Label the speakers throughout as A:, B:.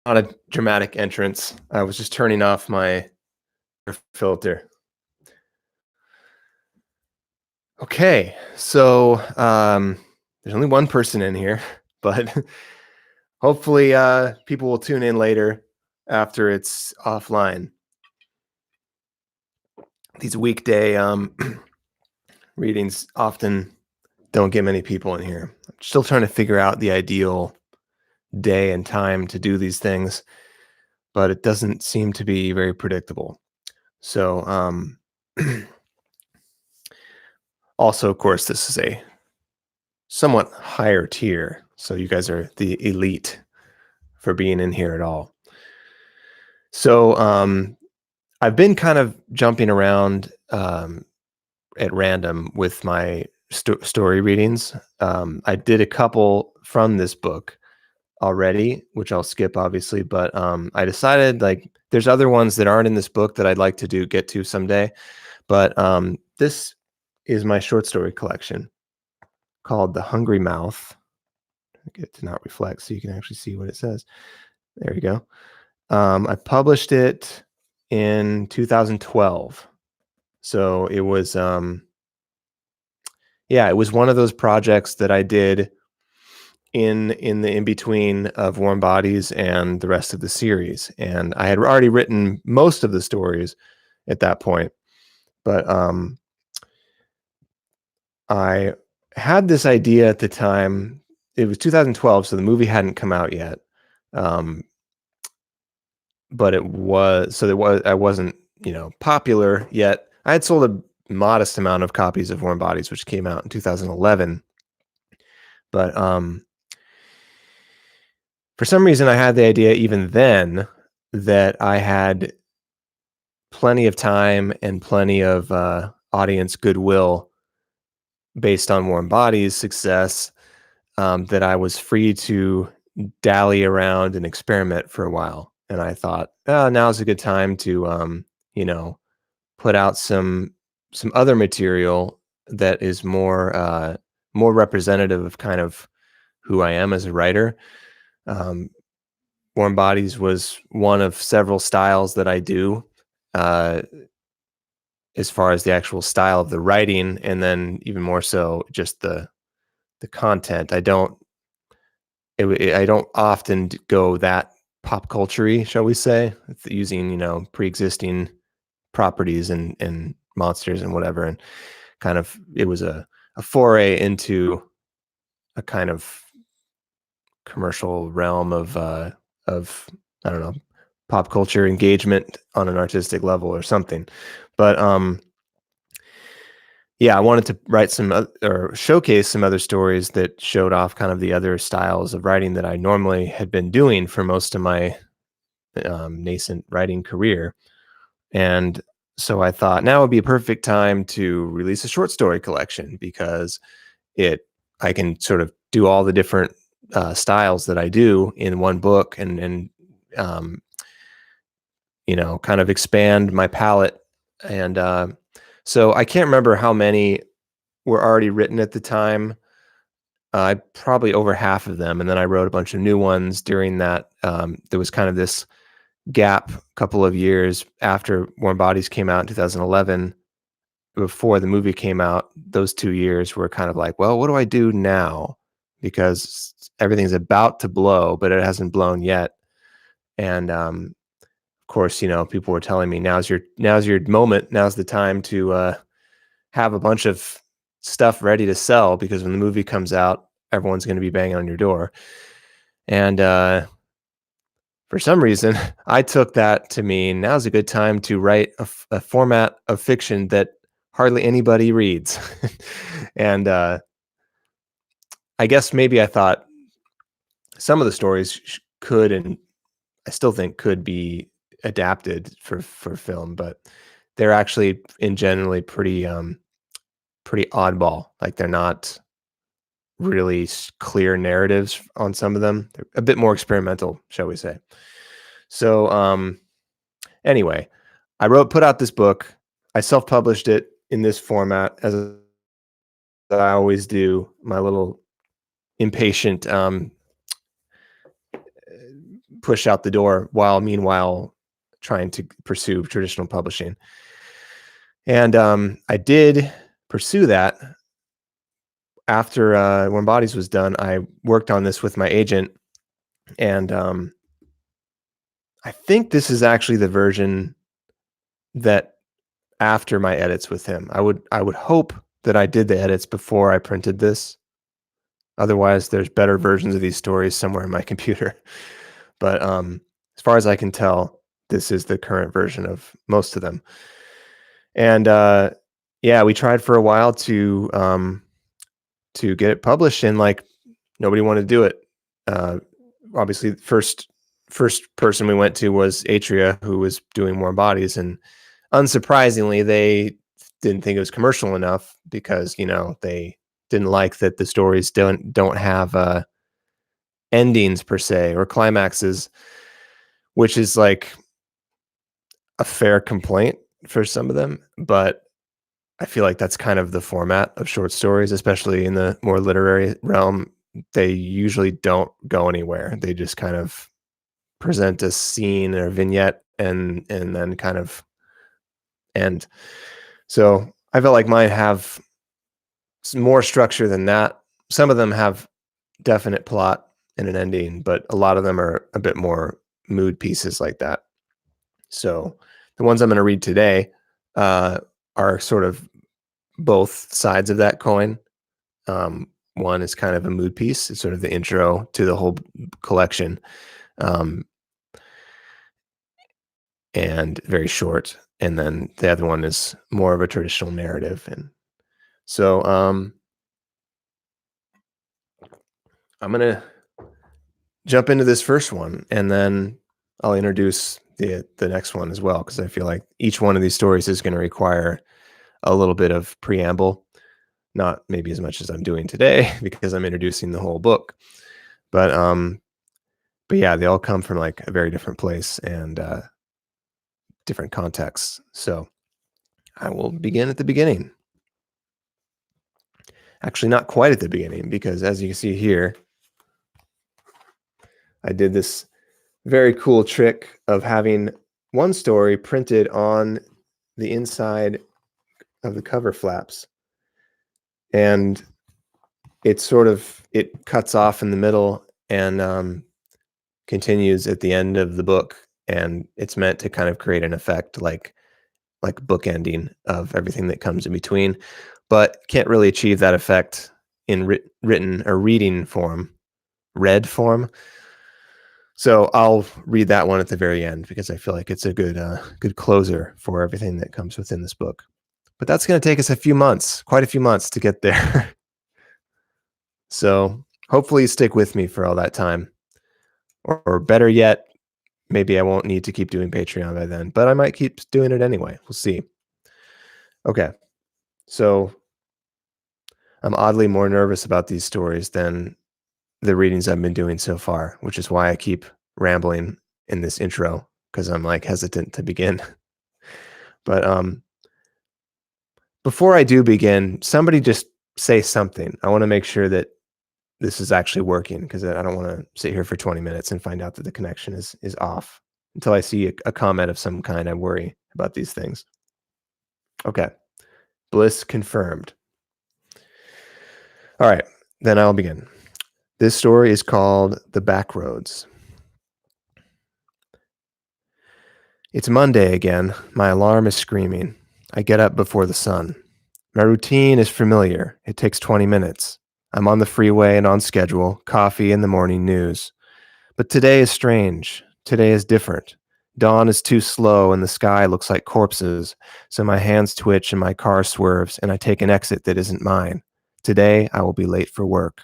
A: Not a dramatic entrance. I was just turning off my filter. Okay, so there's only one person in here, but hopefully people will tune in later after it's offline. These weekday readings often don't get many people in here. I'm still trying to figure out the ideal day and time to do these things, but it doesn't seem to be very predictable. So also, of course, this is a somewhat higher tier. So you guys are the elite for being in here at all. So I've been kind of jumping around at random with my story readings. I did a couple from this book already, which I'll skip obviously, but I decided like there's other ones that aren't in this book that I'd like to get to someday. But this is my short story collection called The Hungry Mouth. Get it to not reflect so you can actually see what it says. There you go. I published it in 2012. So it was it was one of those projects that I did in the in between of Warm Bodies and the rest of the series. And I had already written most of the stories at that point. But I had this idea at the time. It was 2012, so the movie hadn't come out yet. But I wasn't, popular yet. I had sold a modest amount of copies of Warm Bodies, which came out in 2011. But for some reason, I had the idea even then that I had plenty of time and plenty of audience goodwill based on Warm Bodies' success, that I was free to dally around and experiment for a while. And I thought, now's a good time to, put out some other material that is more representative of kind of who I am as a writer. Warm Bodies was one of several styles that I do, as far as the actual style of the writing, and then even more so just the content. I don't often go that pop culture-y, shall we say, using pre-existing properties and monsters and whatever, and kind of it was a foray into a kind of commercial realm of I don't know, pop culture engagement on an artistic level or something. But I wanted to write some or showcase some other stories that showed off kind of the other styles of writing that I normally had been doing for most of my nascent writing career. And so I thought now would be a perfect time to release a short story collection because I can sort of do all the different styles that I do in one book and um, kind of expand my palette. And so I can't remember how many were already written at the time. Probably over half of them. And then I wrote a bunch of new ones during that. There was kind of this gap, a couple of years after Warm Bodies came out in 2011, before the movie came out. Those 2 years were kind of like, well, what do I do now? Because everything's about to blow, but it hasn't blown yet. And of course, people were telling me now's your moment. Now's the time to have a bunch of stuff ready to sell, because when the movie comes out, everyone's going to be banging on your door. And for some reason, I took that to mean now's a good time to write a format of fiction that hardly anybody reads. And I guess maybe I thought some of the stories could, and I still think could, be adapted for film, but they're actually in generally pretty oddball. Like they're not really clear narratives on some of them. They're a bit more experimental, shall we say. So anyway, I put out this book. I self-published it in this format, as I always do. My little impatient push out the door while meanwhile trying to pursue traditional publishing. And I did pursue that. After Warm Bodies was done, I worked on this with my agent, and I think this is actually the version that after my edits with him. I would hope that I did the edits before I printed this. Otherwise, there's better versions of these stories somewhere in my computer. But as far as I can tell, this is the current version of most of them. And yeah, we tried for a while to get it published, and like nobody wanted to do it. Obviously, first person we went to was Atria, who was doing Warm Bodies, and unsurprisingly, they didn't think it was commercial enough because they didn't like that the stories don't have endings per se or climaxes, which is like a fair complaint for some of them, but I feel like that's kind of the format of short stories, especially in the more literary realm. They usually don't go anywhere. They just kind of present a scene or vignette and then kind of end. So I felt like mine have more structure than that. Some of them have definite plot and an ending, but a lot of them are a bit more mood pieces like that. So the ones I'm going to read today are sort of both sides of that coin. One is kind of a mood piece. It's sort of the intro to the whole collection, and very short. And then the other one is more of a traditional narrative. And so I'm going to jump into this first one, and then I'll introduce the next one as well, because I feel like each one of these stories is going to require a little bit of preamble. Not maybe as much as I'm doing today because I'm introducing the whole book, but yeah, they all come from like a very different place and different contexts. So I will begin at the beginning. Actually, not quite at the beginning, because as you can see here, I did this very cool trick of having one story printed on the inside of the cover flaps. And it cuts off in the middle and continues at the end of the book. And it's meant to kind of create an effect like bookending of everything that comes in between, but can't really achieve that effect in written or reading form, read form. So I'll read that one at the very end because I feel like it's a good closer for everything that comes within this book. But that's going to take us quite a few months to get there. So hopefully you stick with me for all that time. Or better yet, maybe I won't need to keep doing Patreon by then, but I might keep doing it anyway. We'll see. Okay. So I'm oddly more nervous about these stories than the readings I've been doing so far, which is why I keep rambling in this intro, because I'm like hesitant to begin. But before I do begin, somebody just say something. I want to make sure that this is actually working, because I don't want to sit here for 20 minutes and find out that the connection is off. Until I see a comment of some kind, I worry about these things. Okay. Bliss confirmed. All right, then I'll begin. This story is called The Backroads. It's Monday again. My alarm is screaming. I get up before the sun. My routine is familiar. It takes 20 minutes. I'm on the freeway and on schedule, coffee and the morning news. But today is strange. Today is different. Dawn is too slow and the sky looks like corpses, so my hands twitch and my car swerves and I take an exit that isn't mine. Today, I will be late for work.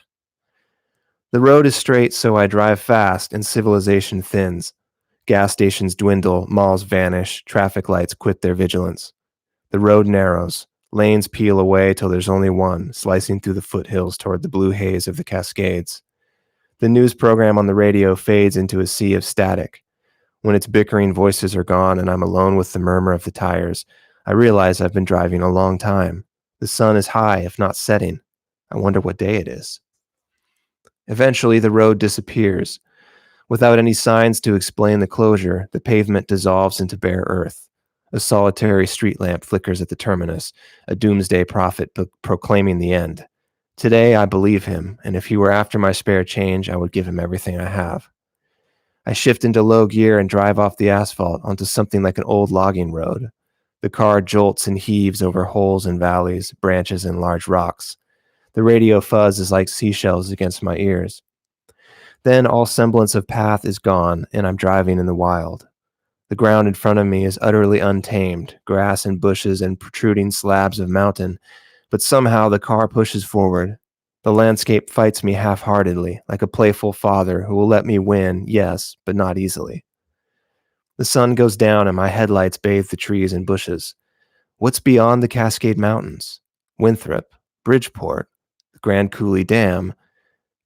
A: The road is straight, so I drive fast and civilization thins. Gas stations dwindle, malls vanish, traffic lights quit their vigilance. The road narrows. Lanes peel away till there's only one, slicing through the foothills toward the blue haze of the Cascades. The news program on the radio fades into a sea of static. When its bickering voices are gone and I'm alone with the murmur of the tires, I realize I've been driving a long time. The sun is high, if not setting. I wonder what day it is. Eventually, the road disappears. Without any signs to explain the closure, the pavement dissolves into bare earth. A solitary street lamp flickers at the terminus, a doomsday prophet proclaiming the end. Today I believe him, and if he were after my spare change, I would give him everything I have. I shift into low gear and drive off the asphalt onto something like an old logging road. The car jolts and heaves over holes and valleys, branches and large rocks. The radio fuzz is like seashells against my ears. Then all semblance of path is gone, and I'm driving in the wild. The ground in front of me is utterly untamed, grass and bushes and protruding slabs of mountain, but somehow the car pushes forward. The landscape fights me half-heartedly, like a playful father who will let me win, yes, but not easily. The sun goes down and my headlights bathe the trees and bushes. What's beyond the Cascade Mountains? Winthrop, Bridgeport, the Grand Coulee Dam.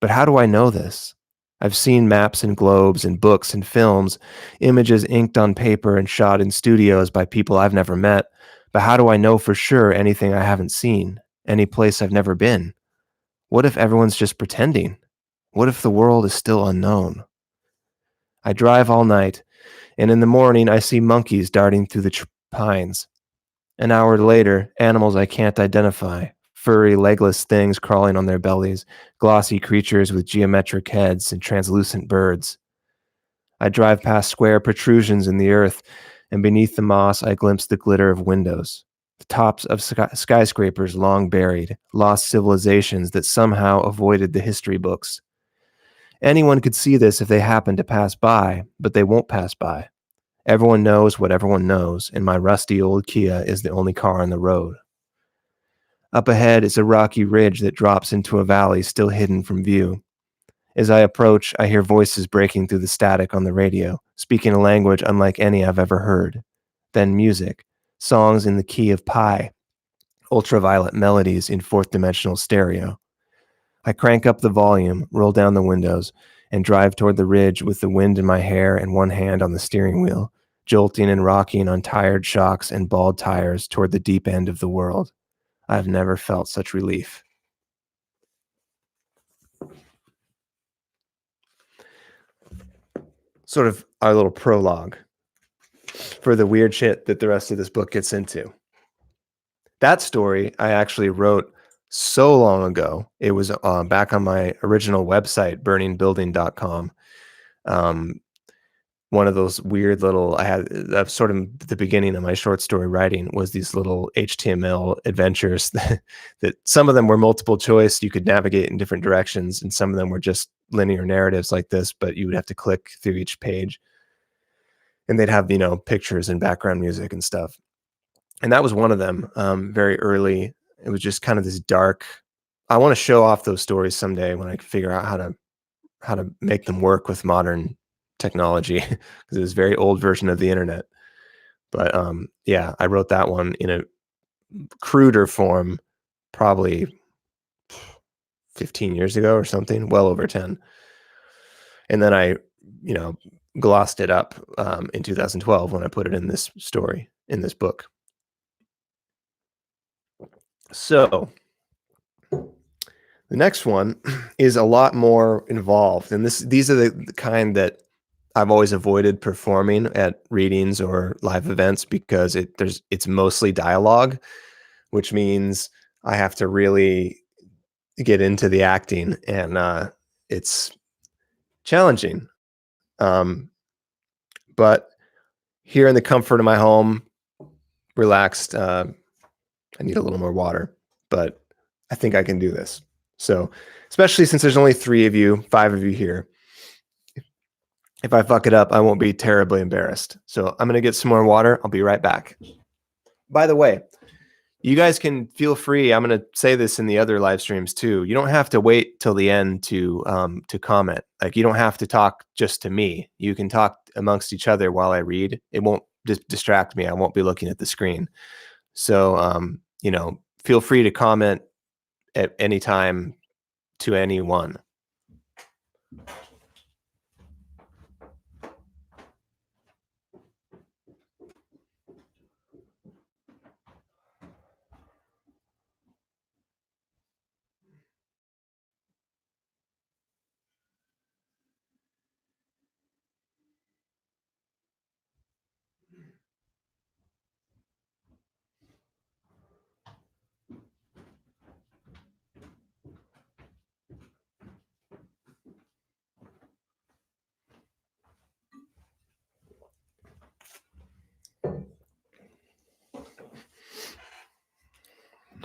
A: But how do I know this? I've seen maps and globes and books and films, images inked on paper and shot in studios by people I've never met. But how do I know for sure anything I haven't seen, any place I've never been? What if everyone's just pretending? What if the world is still unknown? I drive all night, and in the morning I see monkeys darting through the pines. An hour later, animals I can't identify, furry, legless things crawling on their bellies, glossy creatures with geometric heads, and translucent birds. I drive past square protrusions in the earth, and beneath the moss I glimpse the glitter of windows, the tops of skyscrapers long buried, lost civilizations that somehow avoided the history books. Anyone could see this if they happened to pass by, but they won't pass by. Everyone knows what everyone knows, and my rusty old Kia is the only car on the road. Up ahead is a rocky ridge that drops into a valley still hidden from view. As I approach, I hear voices breaking through the static on the radio, speaking a language unlike any I've ever heard. Then music, songs in the key of pi, ultraviolet melodies in fourth dimensional stereo. I crank up the volume, roll down the windows, and drive toward the ridge with the wind in my hair and one hand on the steering wheel, jolting and rocking on tired shocks and bald tires toward the deep end of the world. I've never felt such relief. Sort of our little prologue for the weird shit that the rest of this book gets into. That story I actually wrote so long ago. It was back on my original website, burningbuilding.com. One of those weird little, I had sort of the beginning of my short story writing was these little HTML adventures that some of them were multiple choice. You could navigate in different directions, and some of them were just linear narratives like this, but you would have to click through each page. And they'd have, pictures and background music and stuff. And that was one of them, very early. It was just kind of this dark. I want to show off those stories someday when I figure out how to make them work with modern technology, because it was a very old version of the internet. But yeah, I wrote that one in a cruder form, probably 15 years ago or something, well over 10. And then I, glossed it up in 2012 when I put it in this story, in this book. So the next one is a lot more involved, and these are the kind that I've always avoided performing at readings or live events because it's mostly dialogue, which means I have to really get into the acting, and it's challenging. But here in the comfort of my home, relaxed, I need a little more water, but I think I can do this. So, especially since there's only 5 of you here. If I fuck it up, I won't be terribly embarrassed. So I'm going to get some more water. I'll be right back. By the way, you guys can feel free. I'm going to say this in the other live streams too. You don't have to wait till the end to comment. Like, you don't have to talk just to me. You can talk amongst each other while I read. It won't distract me. I won't be looking at the screen. So, feel free to comment at any time to anyone.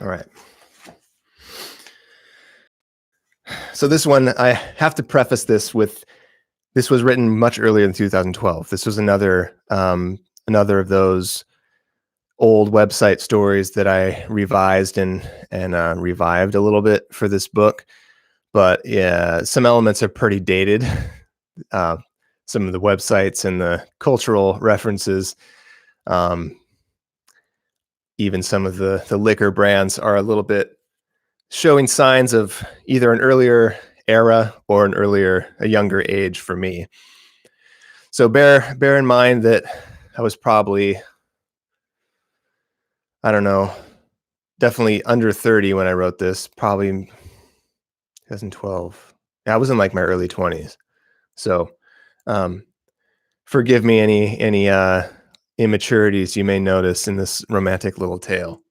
A: All right. So this one, I have to preface this with, this was written much earlier than 2012. This was another of those old website stories that I revised and revived a little bit for this book. But yeah, some elements are pretty dated. Uh, some of the websites and the cultural references, um, even some of the liquor brands are a little bit showing signs of either an earlier era or a younger age for me. So bear in mind that I was probably, I don't know, definitely under 30 when I wrote this, probably 2012. I was in like my early 20s. So um, forgive me any immaturities you may notice in this romantic little tale.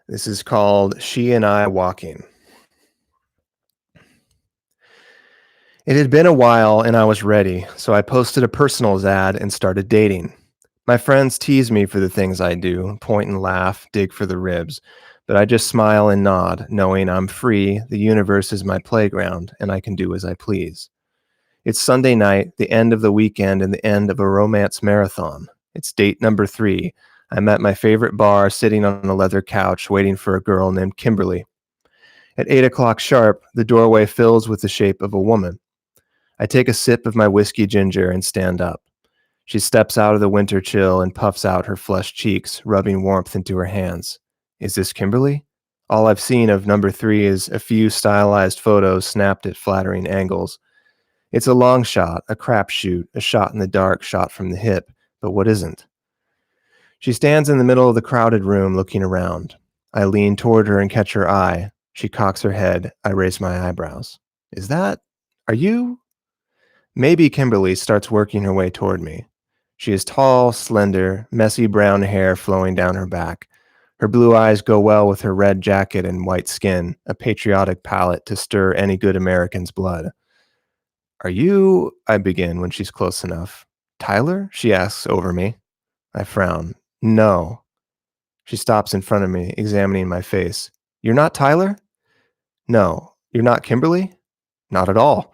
A: This is called She and I Walking. It had been a while and I was ready, so I posted a personals ad and started dating. My friends tease me for the things I do, point and laugh, dig for the ribs, but I just smile and nod, knowing I'm free, the universe is my playground, and I can do as I please. It's Sunday night, the end of the weekend and the end of a romance marathon. It's date number 3. I'm at my favorite bar, sitting on a leather couch, waiting for a girl named Kimberly. At 8 o'clock sharp, the doorway fills with the shape of a woman. I take a sip of my whiskey ginger and stand up. She steps out of the winter chill and puffs out her flushed cheeks, rubbing warmth into her hands. Is this Kimberly? All I've seen of number 3 is a few stylized photos snapped at flattering angles. It's a long shot, a crapshoot, a shot in the dark, shot from the hip, but what isn't? She stands in the middle of the crowded room looking around. I lean toward her and catch her eye. She cocks her head. I raise my eyebrows. Are you? Maybe Kimberly starts working her way toward me. She is tall, slender, messy brown hair flowing down her back. Her blue eyes go well with her red jacket and white skin, a patriotic palate to stir any good American's blood. Are you? I begin when she's close enough. Tyler? She asks over me. I frown. No. She stops in front of me, examining my face. You're not Tyler? No. You're not Kimberly? Not at all.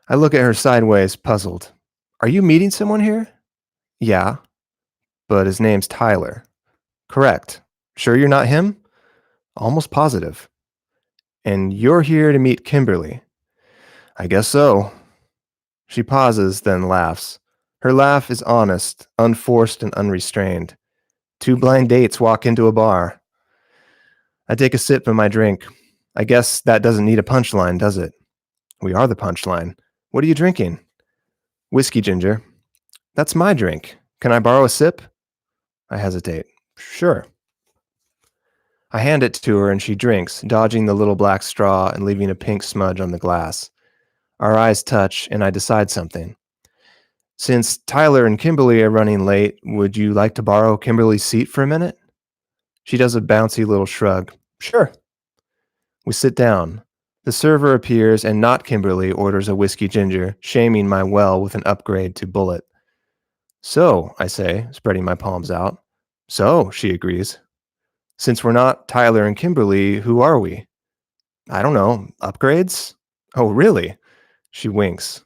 A: I look at her sideways, puzzled. Are you meeting someone here? Yeah, but his name's Tyler. Correct. Sure you're not him? Almost positive. And you're here to meet Kimberly. I guess so. She pauses, then laughs. Her laugh is honest, unforced, and unrestrained. 2 blind dates walk into a bar. I take a sip of my drink. I guess that doesn't need a punchline, does it? We are the punchline. What are you drinking? Whiskey ginger. That's my drink. Can I borrow a sip? I hesitate. Sure. I hand it to her and she drinks, dodging the little black straw and leaving a pink smudge on the glass. Our eyes touch and I decide something. Since Tyler and Kimberly are running late, would you like to borrow Kimberly's seat for a minute? She does a bouncy little shrug. Sure. We sit down. The server appears and not Kimberly orders a whiskey ginger, shaming my well with an upgrade to bullet. So, I say, spreading my palms out. So, she agrees. Since we're not Tyler and Kimberly, who are we? I don't know. Upgrades? Oh, really? She winks.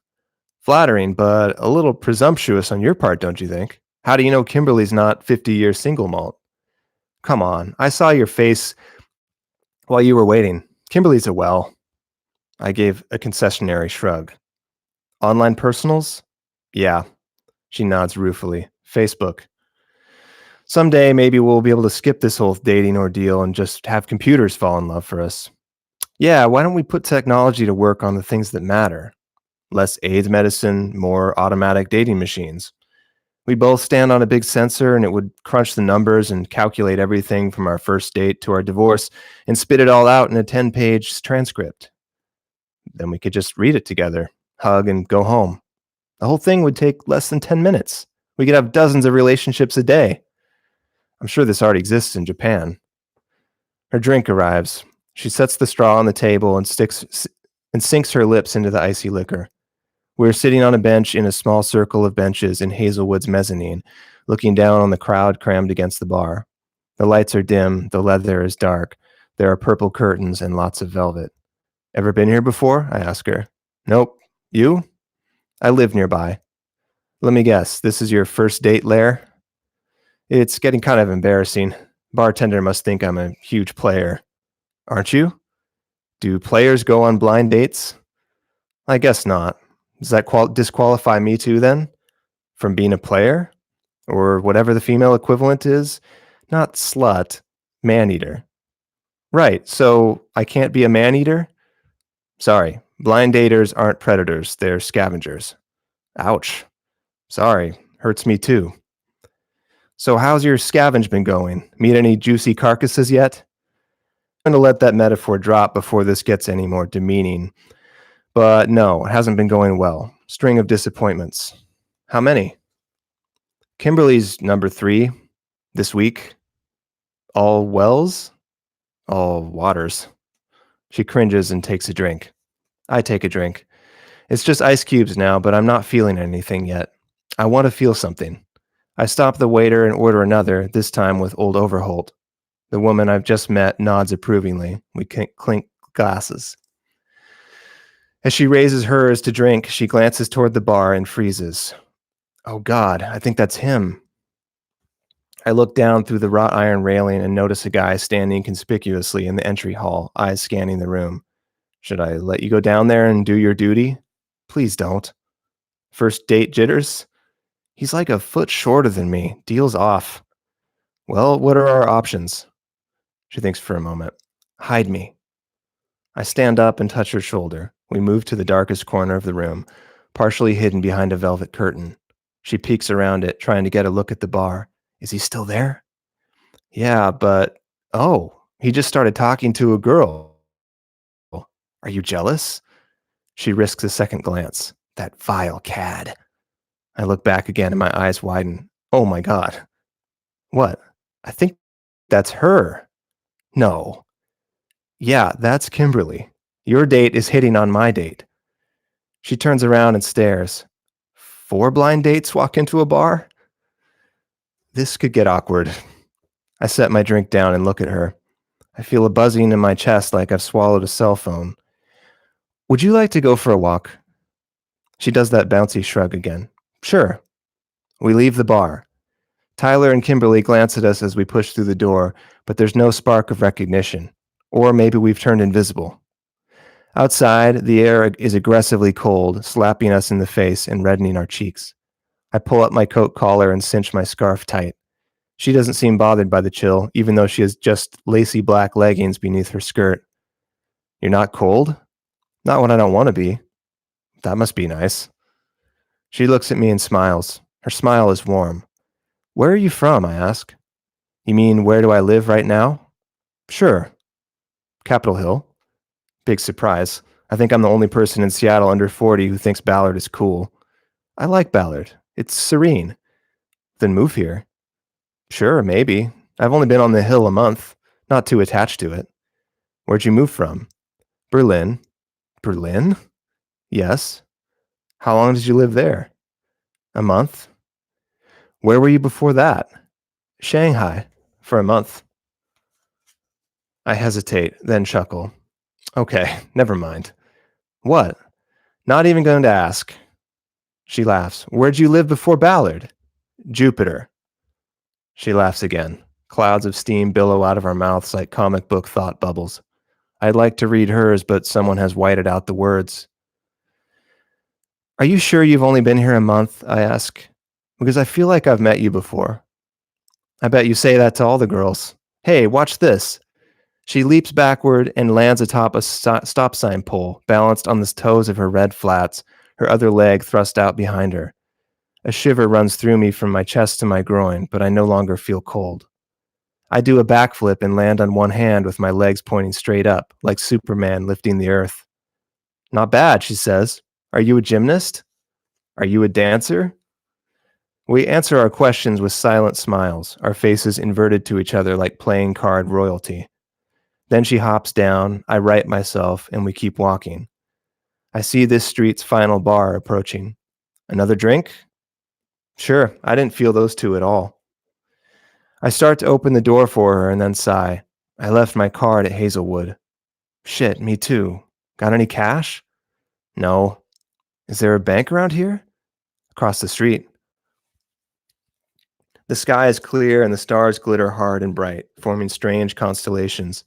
A: Flattering, but a little presumptuous on your part, don't you think? How do you know Kimberly's not 50-year single malt? Come on, I saw your face while you were waiting. Kimberly's a well. I gave a concessionary shrug. Online personals? Yeah. She nods ruefully. Facebook. Someday, maybe we'll be able to skip this whole dating ordeal and just have computers fall in love for us. Yeah, why don't we put technology to work on the things that matter? Less AIDS medicine, more automatic dating machines. We both stand on a big sensor and it would crunch the numbers and calculate everything from our first date to our divorce and spit it all out in a 10-page transcript. Then we could just read it together, hug, and go home. The whole thing would take less than 10 minutes. We could have dozens of relationships a day. I'm sure this already exists in Japan. Her drink arrives. She sets the straw on the table and sinks her lips into the icy liquor. We're sitting on a bench in a small circle of benches in Hazelwood's mezzanine, looking down on the crowd crammed against the bar. The lights are dim, the leather is dark. There are purple curtains and lots of velvet. Ever been here before? I ask her. Nope. You? I live nearby. Let me guess, this is your first date, Lair? It's getting kind of embarrassing. Bartender must think I'm a huge player. Aren't you? Do players go on blind dates? I guess not. Does that disqualify me too, then? From being a player? Or whatever the female equivalent is? Not slut, man-eater. Right, so I can't be a man-eater? Sorry, blind daters aren't predators, they're scavengers. Ouch. Sorry, hurts me too. So how's your scavenge been going? Meet any juicy carcasses yet? I'm going to let that metaphor drop before this gets any more demeaning. But no, it hasn't been going well. String of disappointments. How many? Kimberly's number 3 this week. All wells? All waters. She cringes and takes a drink. I take a drink. It's just ice cubes now, but I'm not feeling anything yet. I want to feel something. I stop the waiter and order another, this time with old Overholt. The woman I've just met nods approvingly. We clink glasses. As she raises hers to drink, she glances toward the bar and freezes. Oh God, I think that's him. I look down through the wrought iron railing and notice a guy standing conspicuously in the entry hall, eyes scanning the room. Should I let you go down there and do your duty? Please don't. First date jitters? He's like a foot shorter than me. Deal's off. Well, what are our options? She thinks for a moment. Hide me. I stand up and touch her shoulder. We move to the darkest corner of the room, partially hidden behind a velvet curtain. She peeks around it, trying to get a look at the bar. Is he still there? Yeah, but... Oh, he just started talking to a girl. Are you jealous? She risks a second glance. That vile cad. I look back again and my eyes widen. Oh my God. What? I think that's her. No. Yeah, that's Kimberly. Your date is hitting on my date. She turns around and stares. 4 blind dates walk into a bar? This could get awkward. I set my drink down and look at her. I feel a buzzing in my chest like I've swallowed a cell phone. Would you like to go for a walk? She does that bouncy shrug again. Sure. We leave the bar. Tyler and Kimberly glance at us as we push through the door, but there's no spark of recognition. Or maybe we've turned invisible. Outside, the air is aggressively cold, slapping us in the face and reddening our cheeks. I pull up my coat collar and cinch my scarf tight. She doesn't seem bothered by the chill, even though she has just lacy black leggings beneath her skirt. You're not cold? Not when I don't want to be. That must be nice. She looks at me and smiles. Her smile is warm. Where are you from? I ask. You mean, where do I live right now? Sure. Capitol Hill. Big surprise. I think I'm the only person in Seattle under 40 who thinks Ballard is cool. I like Ballard. It's serene. Then move here. Sure, maybe. I've only been on the hill a month. Not too attached to it. Where'd you move from? Berlin. Berlin? Yes. How long did you live there? A month. Where were you before that? Shanghai. For a month. I hesitate, then chuckle. Okay, never mind. What? Not even going to ask. She laughs. Where'd you live before Ballard? Jupiter. She laughs again. Clouds of steam billow out of our mouths like comic book thought bubbles. I'd like to read hers, but someone has whited out the words. Are you sure you've only been here a month? I ask. Because I feel like I've met you before. I bet you say that to all the girls. Hey, watch this. She leaps backward and lands atop a stop sign pole, balanced on the toes of her red flats, her other leg thrust out behind her. A shiver runs through me from my chest to my groin, but I no longer feel cold. I do a backflip and land on one hand with my legs pointing straight up, like Superman lifting the earth. Not bad, she says. Are you a gymnast? Are you a dancer? We answer our questions with silent smiles, our faces inverted to each other like playing card royalty. Then she hops down, I right myself, and we keep walking. I see this street's final bar approaching. Another drink? Sure, I didn't feel those two at all. I start to open the door for her and then sigh. I left my card at Hazelwood. Shit, me too. Got any cash? No. Is there a bank around here? Across the street. The sky is clear and the stars glitter hard and bright, forming strange constellations.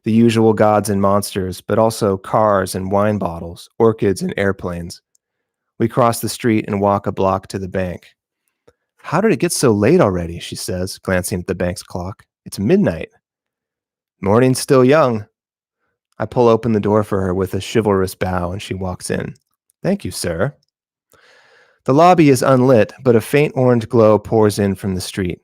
A: The usual gods and monsters, but also cars and wine bottles, orchids and airplanes. We cross the street and walk a block to the bank. How did it get so late already? She says, glancing at the bank's clock. It's midnight. Morning's still young. I pull open the door for her with a chivalrous bow and she walks in. Thank you, sir. The lobby is unlit, but a faint orange glow pours in from the street.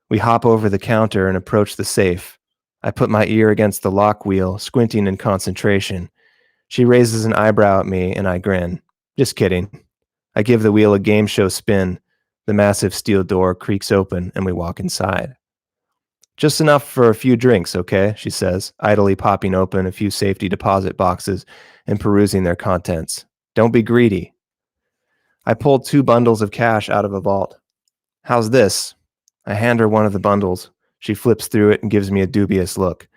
A: We hop over the counter and approach the safe. I put my ear against the lock wheel, squinting in concentration. She raises an eyebrow at me and I grin. Just kidding. I give the wheel a game show spin. The massive steel door creaks open and we walk inside. Just enough for a few drinks, okay? She says, idly popping open a few safety deposit boxes and perusing their contents. Don't be greedy. I pulled 2 bundles of cash out of a vault. How's this? I hand her one of the bundles. She flips through it and gives me a dubious look.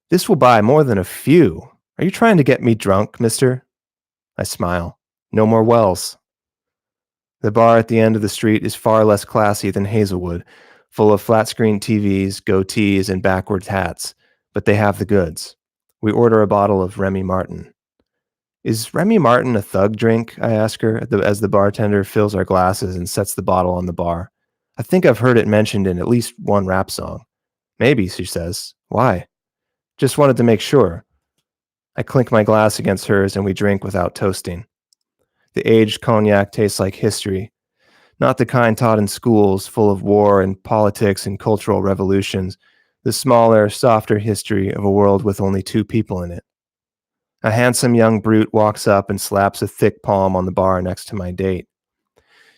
A: This will buy more than a few. Are you trying to get me drunk, mister? I smile. No more Wells. The bar at the end of the street is far less classy than Hazelwood, full of flat-screen TVs, goatees, and backwards hats, but they have the goods. We order a bottle of Remy Martin. Is Remy Martin a thug drink? I ask her as the bartender fills our glasses and sets the bottle on the bar. I think I've heard it mentioned in at least one rap song. Maybe, she says. Why? Just wanted to make sure. I clink my glass against hers and we drink without toasting. The aged cognac tastes like history, not the kind taught in schools full of war and politics and cultural revolutions, the smaller, softer history of a world with only 2 people in it. A handsome young brute walks up and slaps a thick palm on the bar next to my date.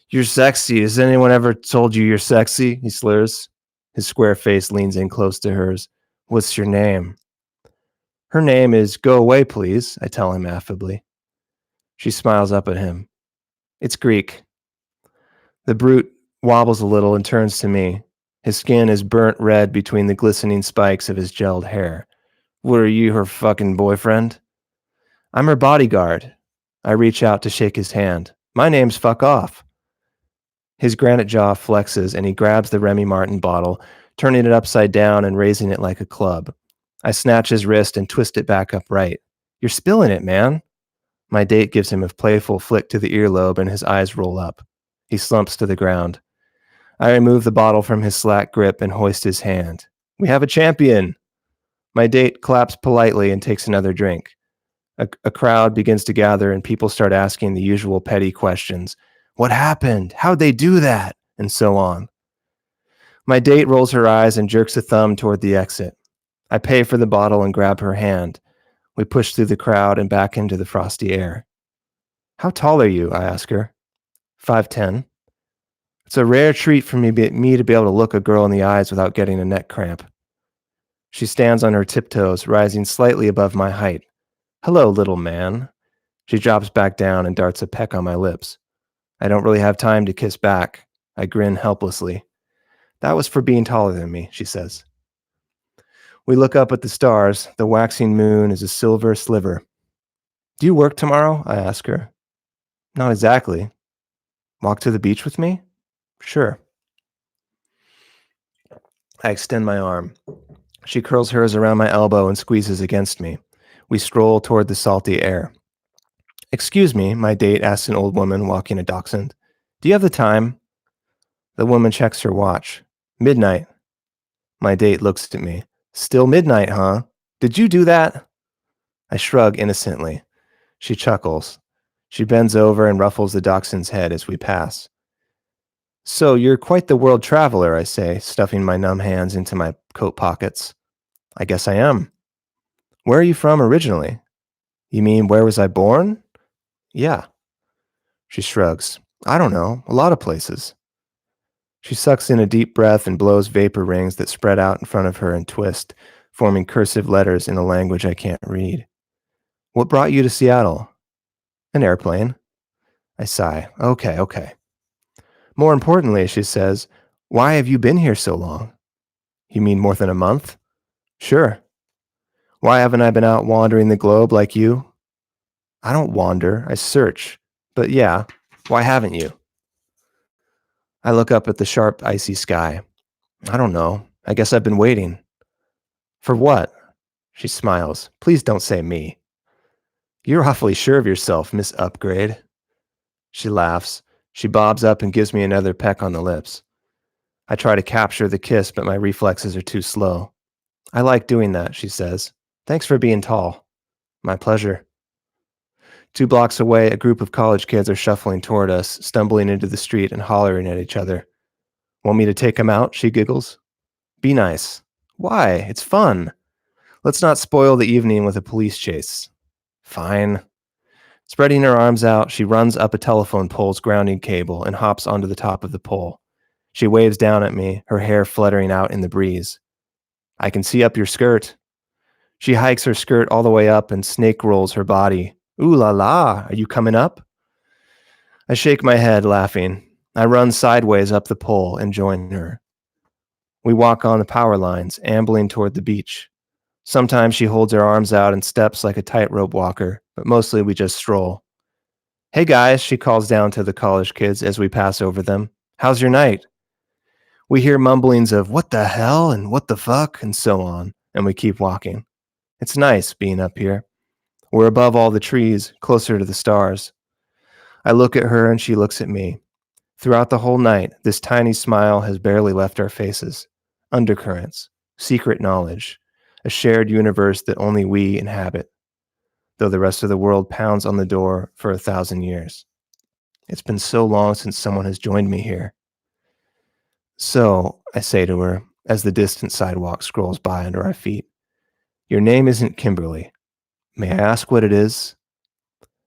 A: You're sexy. Has anyone ever told you you're sexy? He slurs. His square face leans in close to hers. What's your name? Her name is Go Away, Please, I tell him affably. She smiles up at him. It's Greek. The brute wobbles a little and turns to me. His skin is burnt red between the glistening spikes of his gelled hair. What, are you her fucking boyfriend? I'm her bodyguard. I reach out to shake his hand. My name's Fuck Off. His granite jaw flexes and he grabs the Remy Martin bottle, turning it upside down and raising it like a club. I snatch his wrist and twist it back upright. You're spilling it, man. My date gives him a playful flick to the earlobe and his eyes roll up. He slumps to the ground. I remove the bottle from his slack grip and hoist his hand. We have a champion. My date claps politely and takes another drink. A crowd begins to gather and people start asking the usual petty questions. What happened? How'd they do that? And so on. My date rolls her eyes and jerks a thumb toward the exit. I pay for the bottle and grab her hand. We push through the crowd and back into the frosty air. How tall are you? I ask her. 5'10". It's a rare treat for me to be able to look a girl in the eyes without getting a neck cramp. She stands on her tiptoes, rising slightly above my height. Hello, little man. She drops back down and darts a peck on my lips. I don't really have time to kiss back. I grin helplessly. That was for being taller than me, she says. We look up at the stars. The waxing moon is a silver sliver. Do you work tomorrow? I ask her. Not exactly. Walk to the beach with me? Sure. I extend my arm. She curls hers around my elbow and squeezes against me. We stroll toward the salty air. Excuse me, my date asks an old woman walking a dachshund. Do you have the time? The woman checks her watch. Midnight. My date looks at me. Still midnight, huh? Did you do that? I shrug innocently. She chuckles. She bends over and ruffles the dachshund's head as we pass. So you're quite the world traveler, I say, stuffing my numb hands into my coat pockets. I guess I am. Where are you from originally? You mean where was I born? Yeah. She shrugs. I don't know, a lot of places. She sucks in a deep breath and blows vapor rings that spread out in front of her and twist, forming cursive letters in a language I can't read. What brought you to Seattle? An airplane. I sigh. Okay, okay. More importantly, she says, why have you been here so long? You mean more than a month? Sure. Why haven't I been out wandering the globe like you? I don't wander, I search. But yeah, why haven't you? I look up at the sharp, icy sky. I don't know. I guess I've been waiting. For what? She smiles. Please don't say me. You're awfully sure of yourself, Miss Upgrade. She laughs. She bobs up and gives me another peck on the lips. I try to capture the kiss, but my reflexes are too slow. I like doing that, she says. Thanks for being tall. My pleasure. 2 blocks away, a group of college kids are shuffling toward us, stumbling into the street and hollering at each other. Want me to take them out? She giggles. Be nice. Why? It's fun. Let's not spoil the evening with a police chase. Fine. Spreading her arms out, she runs up a telephone pole's grounding cable and hops onto the top of the pole. She waves down at me, her hair fluttering out in the breeze. I can see up your skirt. She hikes her skirt all the way up and snake rolls her body. Ooh la la, are you coming up? I shake my head, laughing. I run sideways up the pole and join her. We walk on the power lines, ambling toward the beach. Sometimes she holds her arms out and steps like a tightrope walker, but mostly we just stroll. Hey guys, she calls down to the college kids as we pass over them. How's your night? We hear mumblings of what the hell and what the fuck and so on, and we keep walking. It's nice being up here. We're above all the trees, closer to the stars. I look at her and she looks at me. Throughout the whole night, this tiny smile has barely left our faces. Undercurrents, secret knowledge, a shared universe that only we inhabit, though the rest of the world pounds on the door for 1,000 years. It's been so long since someone has joined me here. So, I say to her, as the distant sidewalk scrolls by under our feet, your name isn't Kimberly. May I ask what it is?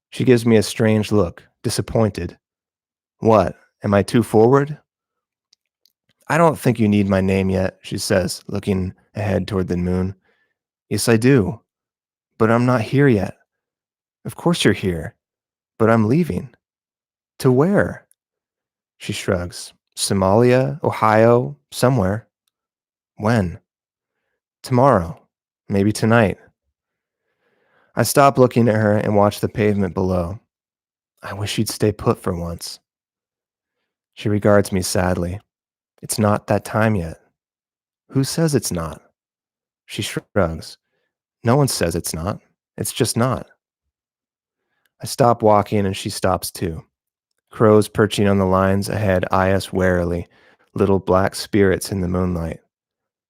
A: She gives me a strange look, disappointed. What? Am I too forward? I don't think you need my name yet, she says, looking ahead toward the moon. Yes, I do. But I'm not here yet. Of course you're here. But I'm leaving. To where? She shrugs. Somalia, Ohio, somewhere. When? Tomorrow. Maybe tonight. I stop looking at her and watch the pavement below. I wish you'd stay put for once. She regards me sadly. It's not that time yet. Who says it's not? She shrugs. No one says it's not. It's just not. I stop walking and she stops too. Crows perching on the lines ahead eye us warily, little black spirits in the moonlight.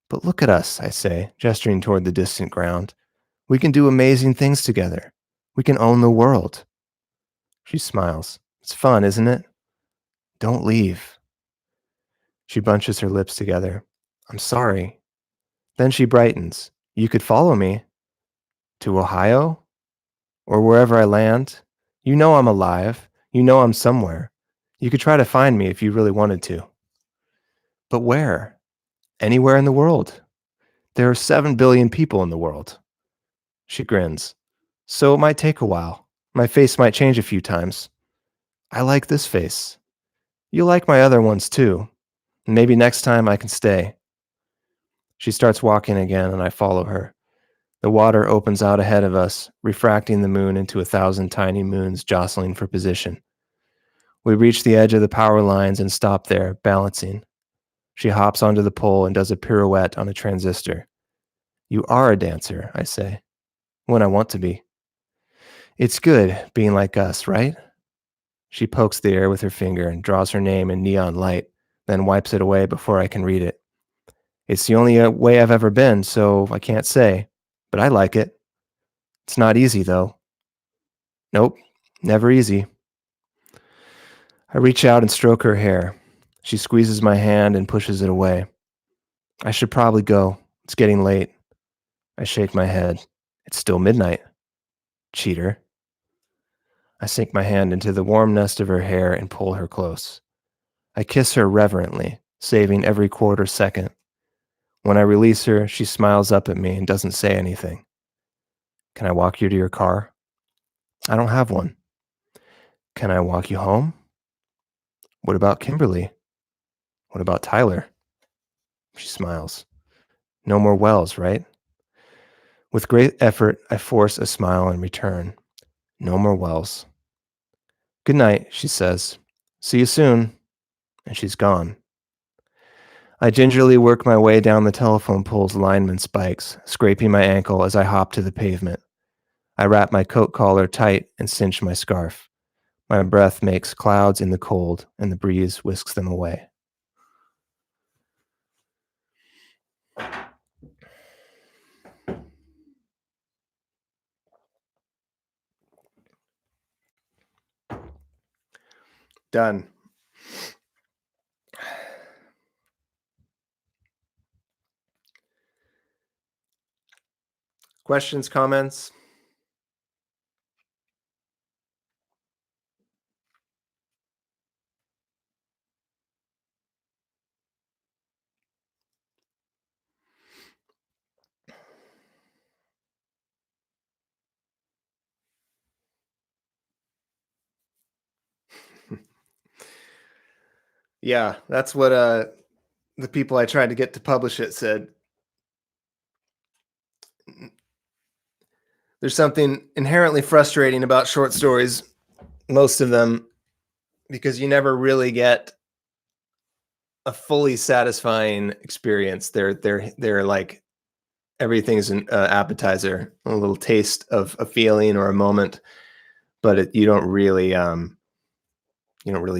A: But look at us, I say, gesturing toward the distant ground. We can do amazing things together. We can own the world. She smiles. It's fun, isn't it? Don't leave. She bunches her lips together. I'm sorry. Then she brightens. You could follow me. To Ohio? Or wherever I land? You know I'm alive. You know I'm somewhere. You could try to find me if you really wanted to. But where? Anywhere in the world. There are 7 billion people in the world. She grins. So it might take a while. My face might change a few times. I like this face. You like my other ones too. Maybe next time I can stay. She starts walking again and I follow her. The water opens out ahead of us, refracting the moon into 1,000 tiny moons jostling for position. We reach the edge of the power lines and stop there, balancing. She hops onto the pole and does a pirouette on a transistor. You are a dancer, I say. When I want to be. It's good being like us, right? She pokes the air with her finger and draws her name in neon light, then wipes it away before I can read it. It's the only way I've ever been, so I can't say. But I like it. It's not easy, though. Nope, never easy. I reach out and stroke her hair. She squeezes my hand and pushes it away. I should probably go. It's getting late. I shake my head. It's still midnight. Cheater. I sink my hand into the warm nest of her hair and pull her close. I kiss her reverently, saving every quarter second. When I release her, she smiles up at me and doesn't say anything. Can I walk you to your car? I don't have one. Can I walk you home? What about Kimberly? What about Tyler? She smiles. No more wells, right? With great effort, I force a smile in return. No more wells. Good night, she says. See you soon. And she's gone. I gingerly work my way down the telephone pole's lineman spikes, scraping my ankle as I hop to the pavement. I wrap my coat collar tight and cinch my scarf. My breath makes clouds in the cold, and the breeze whisks them away. Done. Questions, comments? Yeah, that's what the people I tried to get to publish it said. There's something inherently frustrating about short stories, most of them, because you never really get a fully satisfying experience. They're like everything's an appetizer, a little taste of a feeling or a moment, but you don't really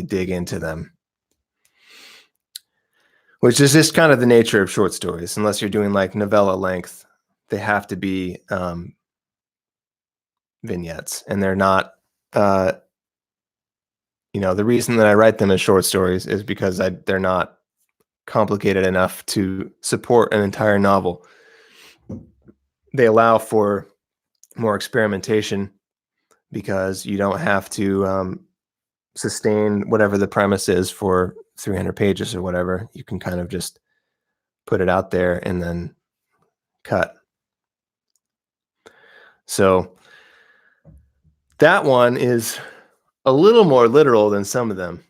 A: dig into them, which is just kind of the nature of short stories. Unless you're doing like novella length, they have to be vignettes, and they're not. Uh, the reason that I write them as short stories is because they're not complicated enough to support an entire novel. They allow for more experimentation because you don't have to sustain whatever the premise is for 300 pages or whatever. You can kind of just put it out there and then cut. So that one is a little more literal than some of them.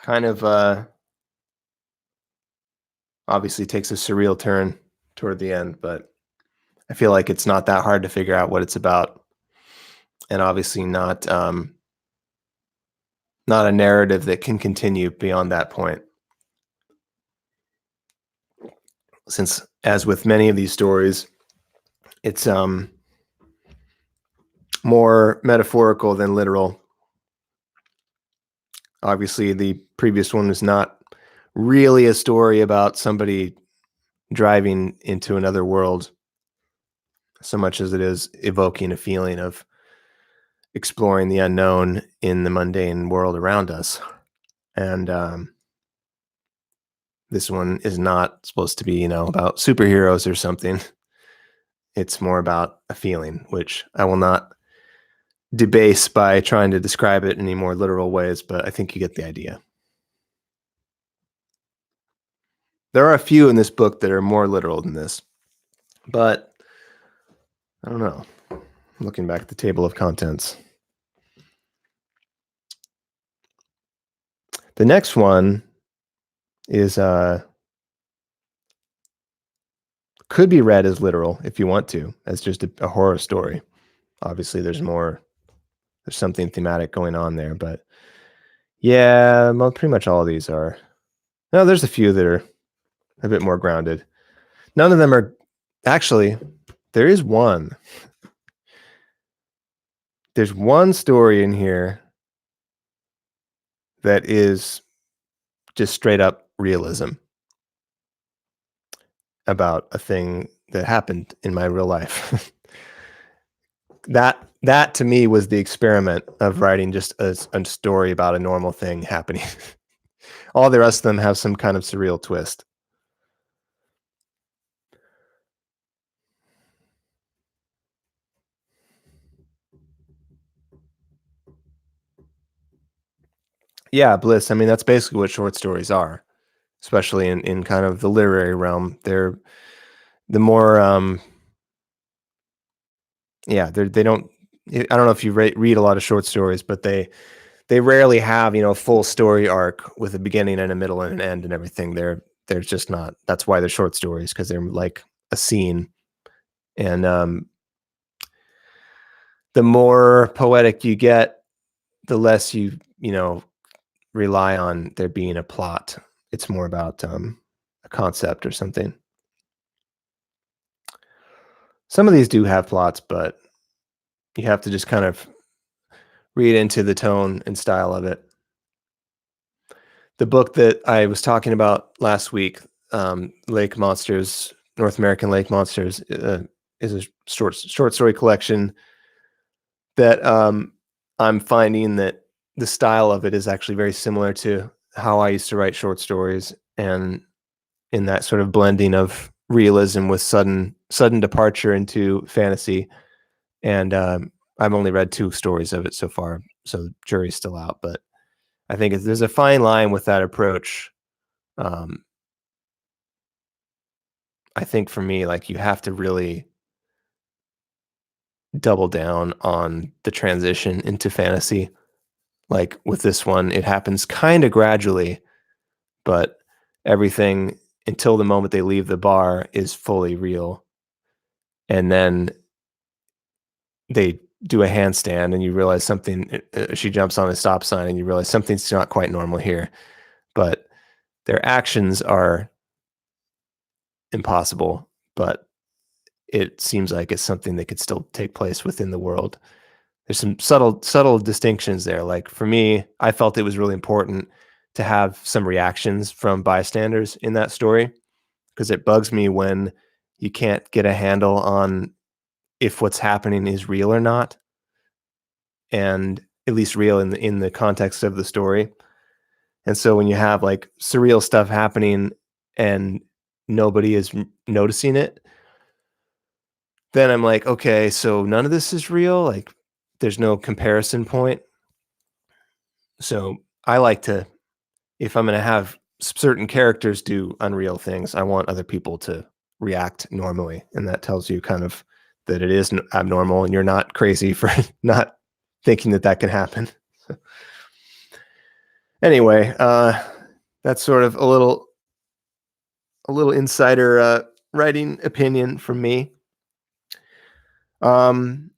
A: Kind of obviously takes a surreal turn toward the end, but I feel like it's not that hard to figure out what it's about, and obviously not a narrative that can continue beyond that point. Since, as with many of these stories, it's more metaphorical than literal. Obviously, the previous one is not really a story about somebody driving into another world so much as it is evoking a feeling of exploring the unknown in the mundane world around us. And this one is not supposed to be, about superheroes or something. It's more about a feeling, which I will not debase by trying to describe it in any more literal ways, but I think you get the idea. There are a few in this book that are more literal than this, but I don't know. Looking back at the table of contents. The next one is could be read as literal if you want to, as just a horror story. Obviously, there's something thematic going on there, but yeah, pretty much all of these are. No, there's a few that are a bit more grounded. None of them are actually. There is one. There's one story in here that is just straight up realism about a thing that happened in my real life. that to me was the experiment of writing just a story about a normal thing happening. All the rest of them have some kind of surreal twist. Yeah, bliss. I mean, that's basically what short stories are, especially in kind of the literary realm. They're the more they don't I don't know if you read a lot of short stories, but they rarely have, a full story arc with a beginning and a middle and an end and everything. They're just not. That's why they're short stories, because they're like a scene. And the more poetic you get, the less you rely on there being a plot. It's more about a concept or something. Some of these do have plots, but you have to just kind of read into the tone and style of it. The book that I was talking about last week, Lake Monsters, North American Lake Monsters, is a short story collection that I'm finding that the style of it is actually very similar to how I used to write short stories, and in that sort of blending of realism with sudden departure into fantasy. And I've only read 2 stories of it so far, so the jury's still out. But I think there's a fine line with that approach. Um, I think for me, like, you have to really double down on the transition into fantasy. Like with this one, it happens kind of gradually, but everything until the moment they leave the bar is fully real. And then they do a handstand and you realize something, she jumps on a stop sign and you realize something's not quite normal here. But their actions are impossible, but it seems like it's something that could still take place within the world. There's some subtle distinctions there. Like for me, I felt it was really important to have some reactions from bystanders in that story, because it bugs me when you can't get a handle on if what's happening is real or not, and at least real in the context of the story. And so when you have like surreal stuff happening and nobody is noticing it, then I'm like, okay, so none of this is real. Like there's no comparison point. So I like to, if I'm going to have certain characters do unreal things, I want other people to react normally. And that tells you kind of that it is abnormal and you're not crazy for not thinking that that can happen. Anyway, that's sort of a little insider writing opinion from me. Um,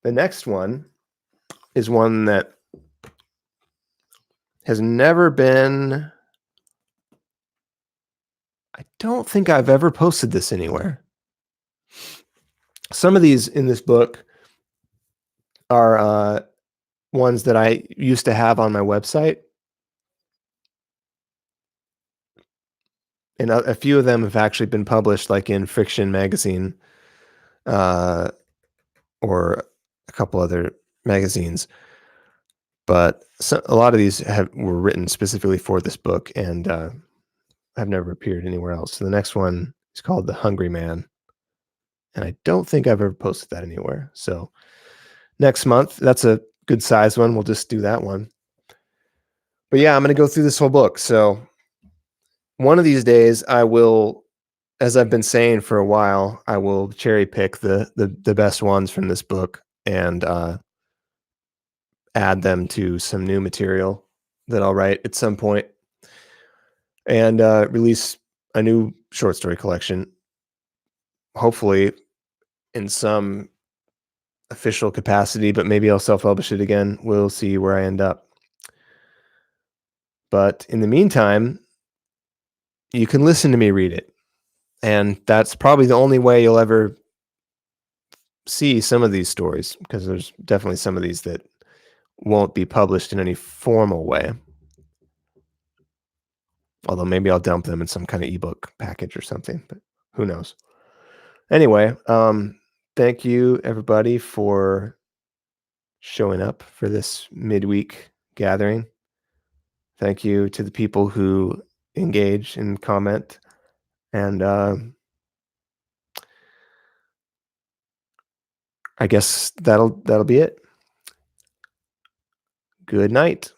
A: the next one is one that has never been. I don't think I've ever posted this anywhere. Some of these in this book are ones that I used to have on my website, and a few of them have actually been published, like in Fiction Magazine, uh, or a couple other magazines. But a lot of these were written specifically for this book and have never appeared anywhere else. So the next one is called The Hungry Man, and I don't think I've ever posted that anywhere. So next month, that's a good size one. We'll just do that one. But yeah, I'm going to go through this whole book. So one of these days, I will, as I've been saying for a while, I will cherry pick the best ones from this book and add them to some new material that I'll write at some point, and release a new short story collection, hopefully in some official capacity, but maybe I'll self-publish it again. We'll see where I end up. But in the meantime, you can listen to me read it. And that's probably the only way you'll ever see some of these stories, because there's definitely some of these that won't be published in any formal way. Although maybe I'll dump them in some kind of ebook package or something, but who knows? Anyway, thank you everybody for showing up for this midweek gathering. Thank you to the people who engage and comment. And I guess that'll be it. Good night.